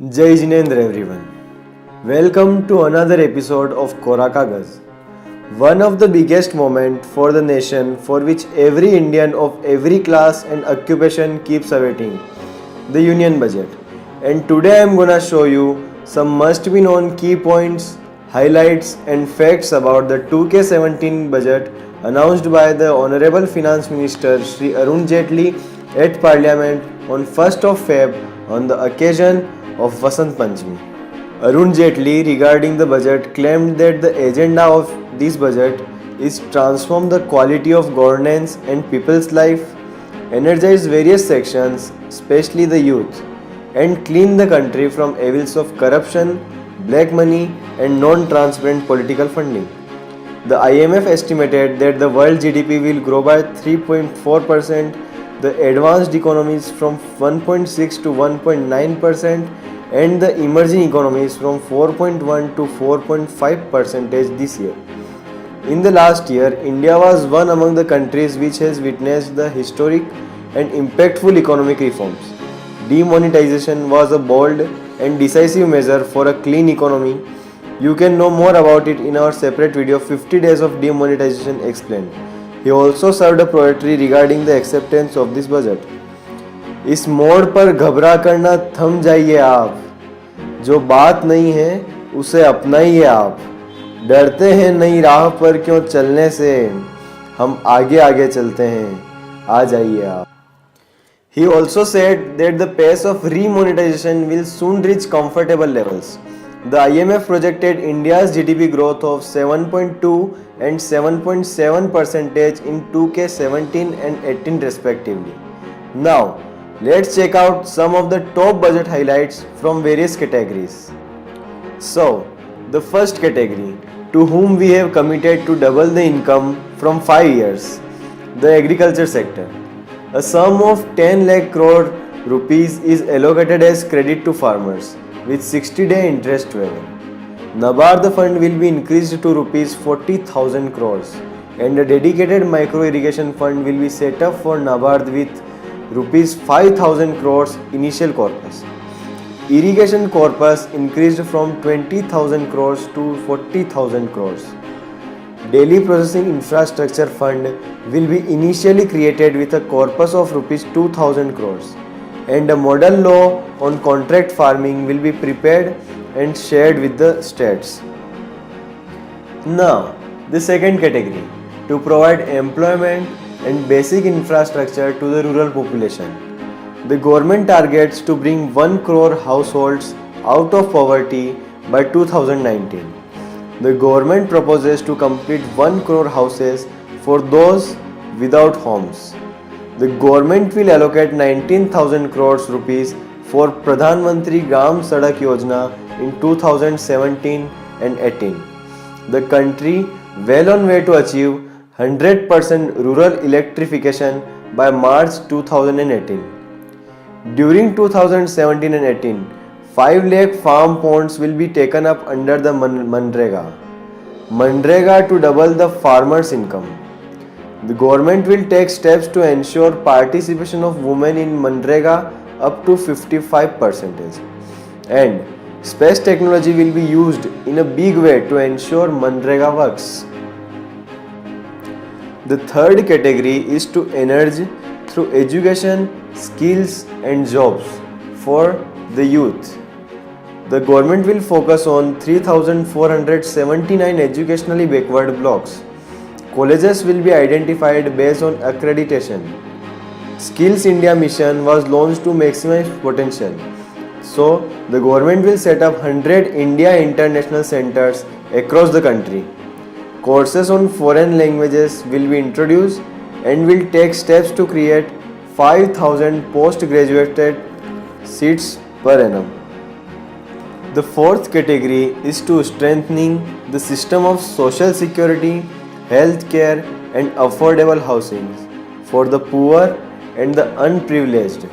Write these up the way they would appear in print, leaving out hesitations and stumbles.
Jai Jinendra everyone. Welcome to another episode of Kora Kagaz. One of the biggest moments for the nation for which every Indian of every class and occupation keeps awaiting, the Union Budget. And today I am gonna show you some must be known key points, highlights and facts about the 2K17 budget announced by the Honorable Finance Minister Shri Arun Jaitley at Parliament on 1st of Feb on the occasion of Vasant Panchami. Arun Jaitley regarding the budget claimed that the agenda of this budget is transform the quality of governance and people's life, energize various sections, especially the youth, and clean the country from evils of corruption, black money and non-transparent political funding. The IMF estimated that the world GDP will grow by 3.4%, the advanced economies from 1.6 to 1.9%, and the emerging economies from 4.1 to 4.5% this year. In the last year, India was one among the countries which has witnessed the historic and impactful economic reforms. Demonetization was a bold and decisive measure for a clean economy. You can know more about it in our separate video 50 Days of Demonetization Explained. He also served a poetry regarding the acceptance of this budget. इस मोड़ पर घबरा कर ना थम जाइए आप, जो बात नहीं है उसे अपनाइए आप, डरते हैं नई राह पर क्यों चलने से, हम आगे आगे चलते हैं, आ जाइए आप. He also said that the pace of remonetization will soon reach comfortable levels. The IMF projected India's GDP growth of 7.2 and 7.7% in 2K17 and 18 respectively. Now, let's check out some of the top budget highlights from various categories. So, the first category, to whom we have committed to double the income from 5 years, the agriculture sector. A sum of 10 lakh crore rupees is allocated as credit to farmers with 60-day interest waiver. NABARD fund will be increased to rupees 40,000 crores and a dedicated micro irrigation fund will be set up for NABARD with rupees 5,000 crores initial corpus. Irrigation corpus increased from 20,000 crores to 40,000 crores. Daily Processing Infrastructure Fund will be initially created with a corpus of rupees 2,000 crores and a model law on contract farming will be prepared and shared with the states. Now, the second category, to provide employment and basic infrastructure to the rural population. The government targets to bring 1 crore households out of poverty by 2019. The government proposes to complete 1 crore houses for those without homes. The government will allocate 19,000 crores rupees for Pradhan Mantri Gram Sadak Yojana in 2017 and 18. The country well on way to achieve 100% rural electrification by March 2018. During 2017 and 18, 5 lakh farm ponds will be taken up under the Manrega to double the farmers' income. The government will take steps to ensure participation of women in Manrega up to 55%. And space technology will be used in a big way to ensure Manrega works. The third category is to encourage through education, skills and jobs for the youth. The government will focus on 3,479 educationally backward blocks. Colleges will be identified based on accreditation. Skills India mission was launched to maximize potential. So, the government will set up 100 India International Centers across the country. Courses on foreign languages will be introduced and will take steps to create 5,000 postgraduate seats per annum. The fourth category is to strengthening the system of social security, health care and affordable housing for the poor and the unprivileged.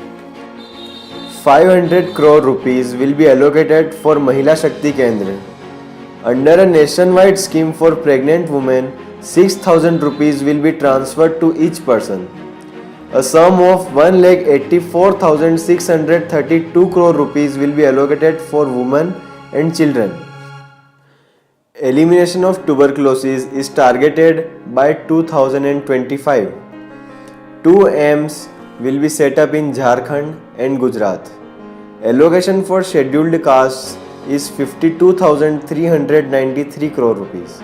500 crore rupees will be allocated for Mahila Shakti Kendra. Under a nationwide scheme for pregnant women, 6,000 rupees will be transferred to each person. A sum of 1,84,632 crore rupees will be allocated for women and children. Elimination of tuberculosis is targeted by 2025. Two AIIMS will be set up in Jharkhand and Gujarat. Allocation for scheduled castes is 52,393 crore rupees.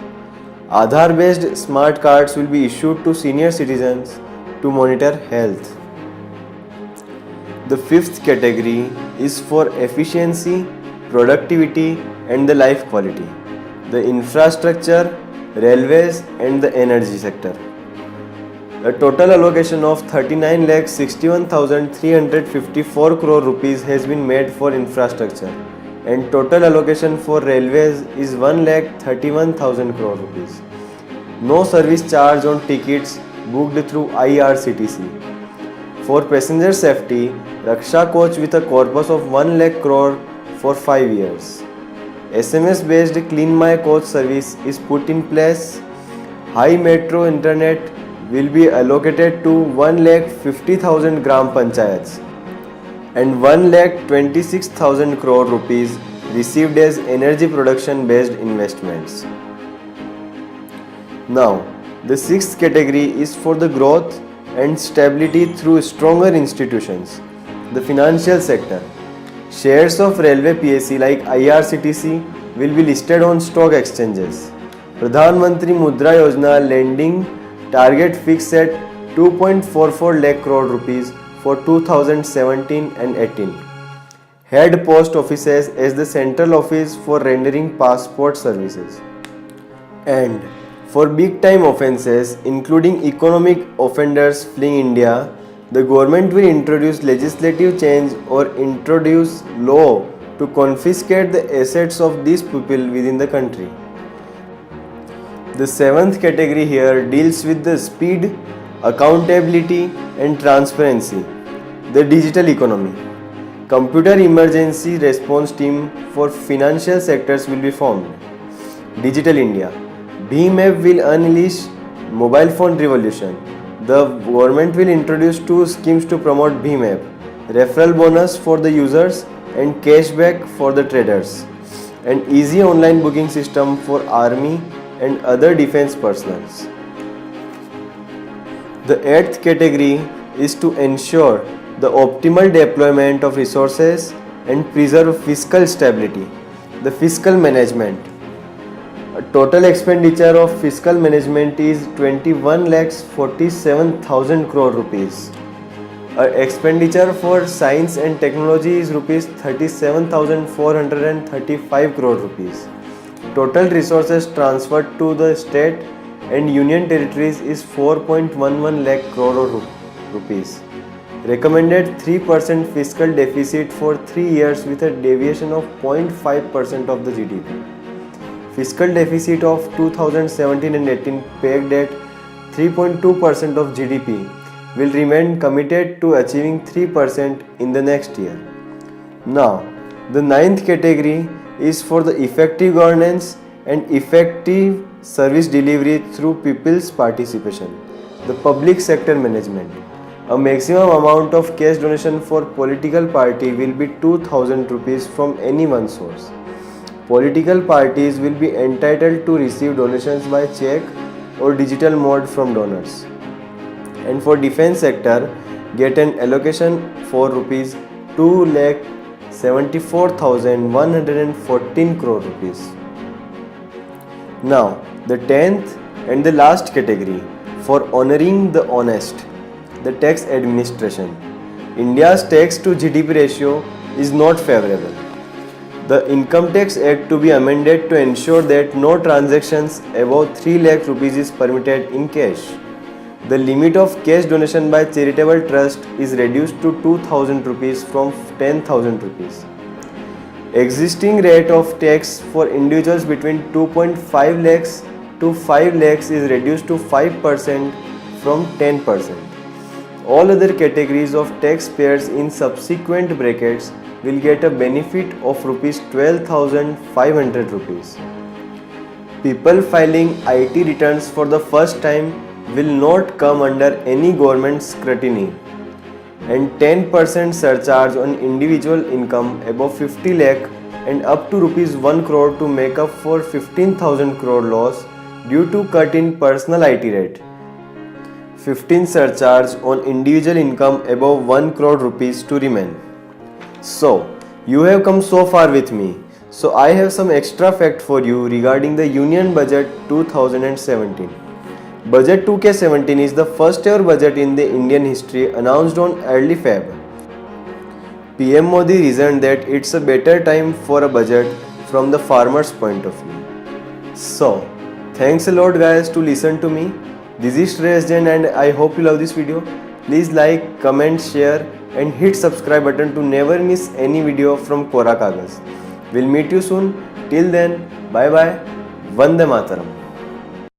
Aadhaar based smart cards will be issued to senior citizens to monitor health. The fifth category is for efficiency, productivity and the life quality. The infrastructure, railways and the energy sector. A total allocation of 39,61,354 crore rupees has been made for infrastructure and total allocation for railways is 1,31,000 crore rupees. No service charge on tickets booked through IRCTC. For passenger safety, Raksha coach with a corpus of 1 lakh crore for 5 years. SMS based Clean My Coach service is put in place. High metro internet will be allocated to 1,50,000 gram panchayats and 1,26,000 crore rupees received as energy production based investments. Now, the sixth category is for the growth and stability through stronger institutions. The financial sector. Shares of railway PSC like IRCTC will be listed on stock exchanges. Pradhan Mantri Mudra Yojana lending target fixed at 2.44 lakh crore rupees for 2017 and 18. Head post offices as the central office for rendering passport services. And for big time offences including economic offenders fleeing India, the government will introduce legislative change or introduce law to confiscate the assets of these people within the country. The seventh category here deals with the speed, accountability and transparency. The digital economy. Computer Emergency Response Team for financial sectors will be formed. Digital India. BHIM app will unleash mobile phone revolution. The government will introduce two schemes to promote BHIM app. Referral bonus for the users and cashback for the traders. An easy online booking system for army and other defense personnel. The eighth category is to ensure the optimal deployment of resources and preserve fiscal stability. The fiscal management. A total expenditure of fiscal management is 21,47,000 crore rupees. Expenditure for science and technology is rupees 37,435 crore rupees. Total resources transferred to the state and union territories is 4.11 lakh crore rupees. Recommended 3% fiscal deficit for 3 years with a deviation of 0.5% of the GDP. Fiscal deficit of 2017 and 18 pegged at 3.2% of GDP will remain committed to achieving 3% in the next year. Now, the ninth category is for the effective governance and effective service delivery through people's participation. The public sector management. A maximum amount of cash donation for political party will be 2,000 rupees from any one source. Political parties will be entitled to receive donations by check or digital mode from donors. And for defense sector, get an allocation for rupees 2,74,114 crore rupees. Now, the 10th and the last category for honoring the honest, the tax administration. India's tax to GDP ratio is not favorable. The Income Tax Act to be amended to ensure that no transactions above 3 lakh rupees is permitted in cash. The limit of cash donation by charitable trust is reduced to 2,000 rupees from 10,000 rupees. Existing rate of tax for individuals between 2.5 lakhs to 5 lakhs is reduced to 5% from 10%. All other categories of taxpayers in subsequent brackets will get a benefit of rupees 12,500 rupees. People filing IT returns for the first time will not come under any government scrutiny, and 10% surcharge on individual income above 50 lakh and up to rupees 1 crore to make up for 15,000 crore loss due to cut in personal IT rate. 15 surcharge on individual income above 1 crore rupees to remain. So, you have come so far with me. So, I have some extra fact for you regarding the Union Budget 2017. Budget 2K17 is the first ever budget in the Indian history announced on early Feb. PM Modi reasoned that it's a better time for a budget from the farmer's point of view. So, thanks a lot guys to listen to me. This is Shreyas Jain and I hope you love this video. Please like, comment, share and hit subscribe button to never miss any video from Kora Kagaz. We'll meet you soon. Till then, bye bye. Vande Mataram.